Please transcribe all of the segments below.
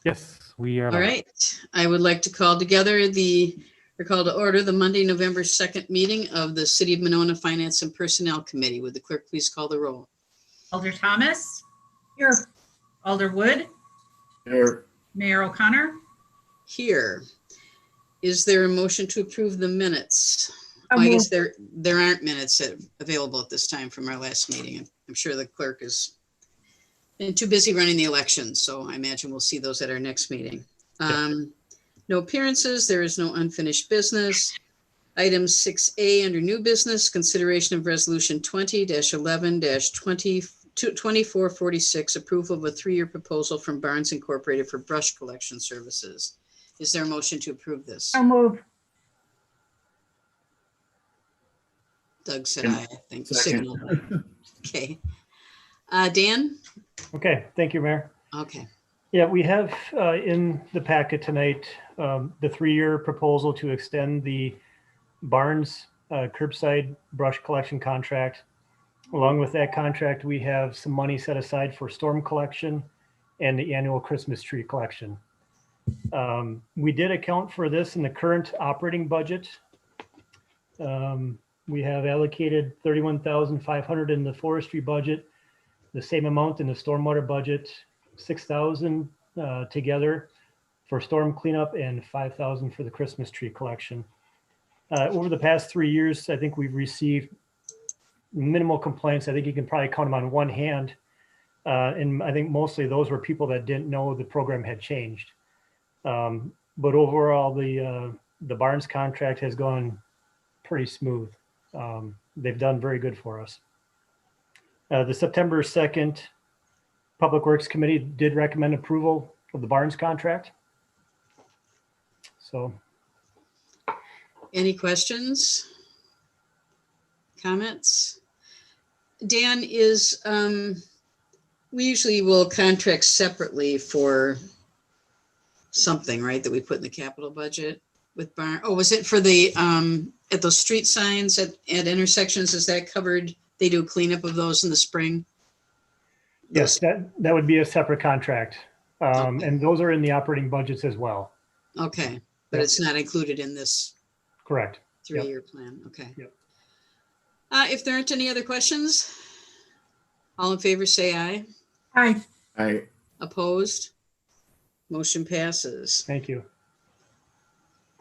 Yes, we are. All right. I would like to call to order the Monday, November 2nd meeting of the City of Monona Finance and Personnel Committee. Would the clerk please call the roll? Alder Thomas. Here. Alder Wood. Here. Mayor O'Connor. Here. Is there a motion to approve the minutes? So I guess moved. there aren't minutes available at this time from our last meeting. I'm sure the clerk has been too busy running the election, so I imagine we'll see those at our next meeting. No appearances. There is no unfinished business. Item 6A under new business, consideration of resolution 20-11-2446, approval of a 3-year proposal from Barnes Incorporated for brush collection services. Is there a motion to approve this? So moved. Doug said aye, I think. Second. Signal. Okay. Dan? Okay, thank you, Mayor. Okay. Yeah, we have in the packet tonight the 3-year proposal to extend the Barnes curbside brush collection contract. Along with that contract, we have some money set aside for storm collection and the annual Christmas tree collection. We did account for this in the current operating budget. We have allocated $31,500 in the forestry budget, the same amount in the stormwater budget, $6,000 together for storm cleanup and $5,000 for the Christmas tree collection. Over the past 3 years, I think we've received minimal complaints. I think you can probably count them on one hand. And I think mostly those were people that didn't know the program had changed. But overall, the Barnes contract has gone pretty smooth. They've done very good for us. The September 2nd Public Works Committee did recommend approval of the Barnes contract. So. Any questions? Comments? Dan, we usually will contract separately for something, right, that we put in the capital budget with Barnes. Oh, was it for the, at those street signs at intersections? Is that covered? They do a cleanup of those in the spring? Yes, that would be a separate contract. Okay. And those are in the operating budgets as well. Okay, but Yep. it's not included in this Correct. 3-year plan. Okay. Yep. If there aren't any other questions, all in favor say aye. Aye. Aye. Opposed? Motion passes. Thank you.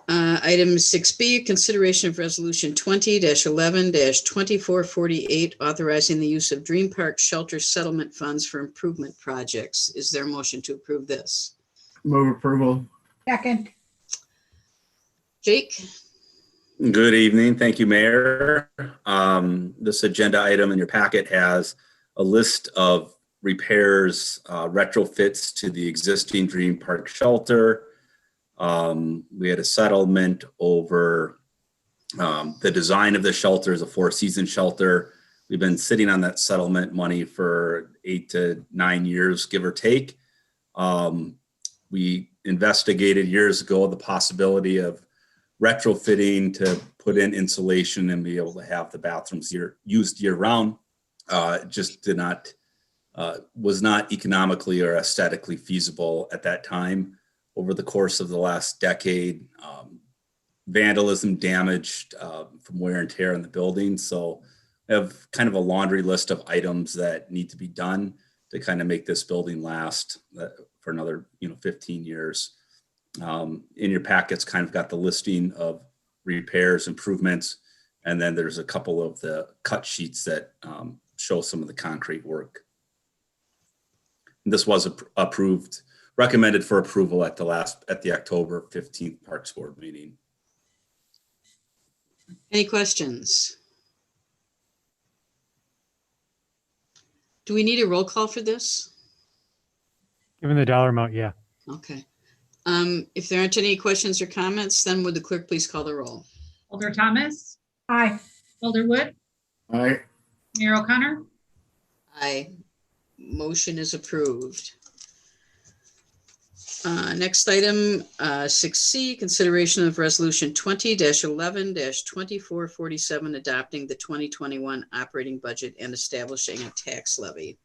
Item 6B, consideration of resolution 20-11-2448, authorizing the use of Dream Park Shelter Settlement Funds for improvement projects. Is there a motion to approve this? Move approval. Second. Jake? Good evening. Thank you, Mayor. This agenda item in your packet has a list of repairs, retrofits to the existing Dream Park shelter. We had a settlement over the design of the shelter as a 4-season shelter. We've been sitting on that settlement money for 8 to 9 years, give or take. We investigated years ago the possibility of retrofitting to put in insulation and be able to have the bathrooms used year round. It just was not economically or aesthetically feasible at that time. Over the course of the last decade, vandalism, damaged from wear and tear in the building. So I have kind of a laundry list of items that need to be done to kind of make this building last for another 15 years. In your packets kind of got the listing of repairs, improvements, and then there's a couple of the cut sheets that show some of the concrete work. And this was recommended for approval at the October 15th Parks Board meeting. Any questions? Do we need a roll call for this? Given the dollar amount, yeah. Okay. If there aren't any questions or comments, then would the clerk please call the roll? Alder Thomas. Aye. Alder Wood. Aye. Mayor O'Connor. Aye. Motion is approved. Next item, 6C, consideration of resolution 20-11-2447, adopting the 2021 operating budget and establishing a tax levy.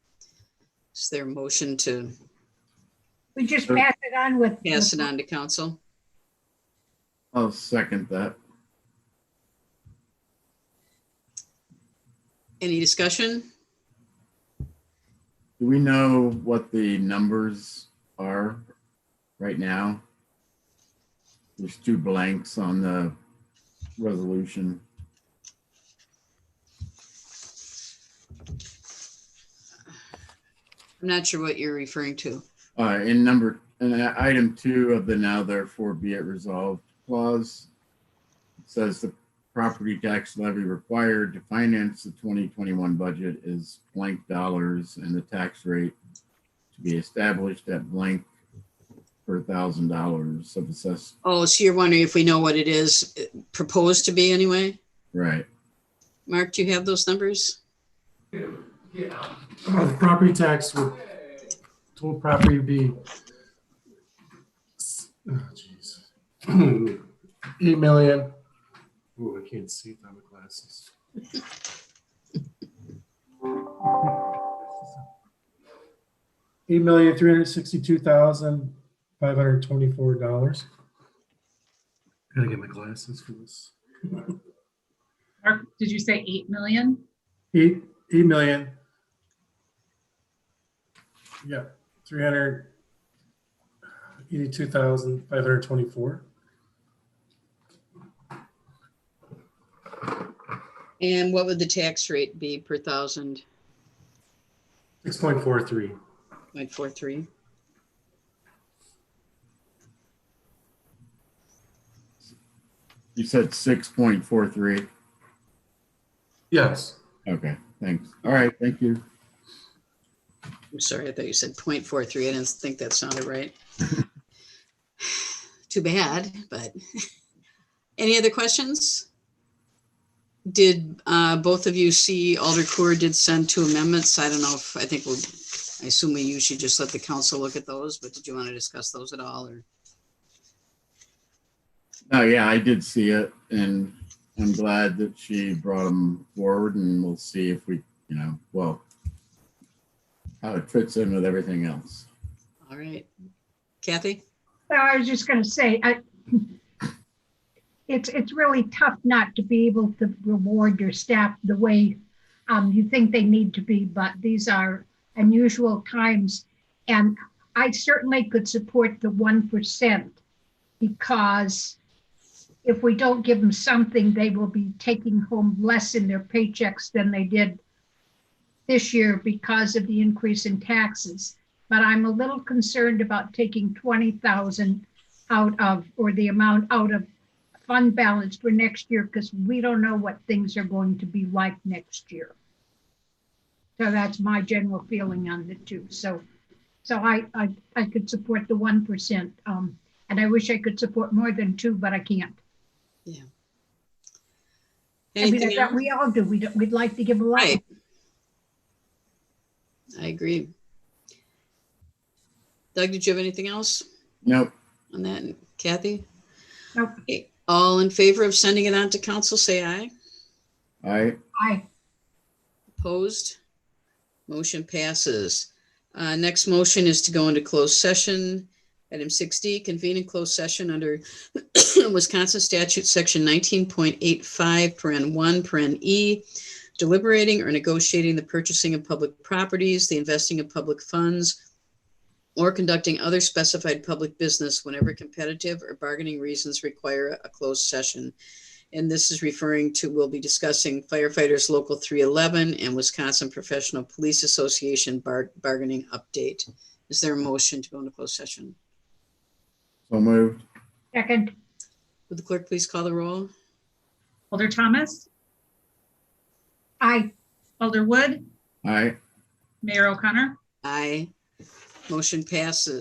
Is there a motion to We just pass it on with. Pass it on to council. I'll second that. Any discussion? Do we know what the numbers are right now? There's 2 blanks on the resolution. I'm not sure what you're referring to. In item 2 of the now therefore be it resolved clause, it says the property tax levy required to finance the 2021 budget is blank dollars and the tax rate to be established at blank per $1,000 of assessed. Oh, so you're wondering if we know what it is proposed to be anyway? Right. Mark, do you have those numbers? The property tax would, total property would be, oh, geez. 8 million. Oh, I can't see without my glasses. $8,362,524. Gotta get my glasses for this. Mark, did you say 8 million? 8 million. Yeah, 382,524. And what would the tax rate be per thousand? 6.43. 0.43. You said 6.43. Yes. Okay, thanks. All right, thank you. I'm sorry, I thought you said 0.43. I didn't think that sounded right. Too bad, but any other questions? Did both of you see Alder Coor did send 2 amendments? I don't know if, I assume we usually just let the council look at those, but did you want to discuss those at all? Or Oh, yeah, I did see it, and I'm glad that she brought them forward, and we'll see if we, how it fits in with everything else. All right. Kathy? Well, I was just going to say, it's really tough not to be able to reward your staff the way you think they need to be, but these are unusual times. And I certainly could support the 1% because if we don't give them something, they will be taking home less in their paychecks than they did this year because of the increase in taxes. But I'm a little concerned about taking 20,000 out of, or the amount out of fund balance for next year, because we don't know what things are going to be like next year. So that's my general feeling on the 2. So I could support the 1%. And I wish I could support more than 2, but I can't. Yeah. I mean, Anything that else? we all do. We'd like to give a lot. Right. I agree. Doug, did you have anything else Nope. on that? And Kathy? Nope. Okay. All in favor of sending it on to council, say aye. Aye. Opposed? Motion passes. Next motion is to go into closed session. Item 6D, convene in closed session under Wisconsin statute section 19.85 paren 1 paren E, deliberating or negotiating the purchasing of public properties, the investing of public funds, or conducting other specified public business whenever competitive or bargaining reasons require a closed session. And this is referring to, we'll be discussing firefighters local 311 and Wisconsin Professional Police Association bargaining update. Is there a motion to go into closed session? So moved. Second. Would the clerk please call the roll? Alder Thomas, Aye. Alder Wood, Aye. Mayor O'Connor. Aye. Motion passes.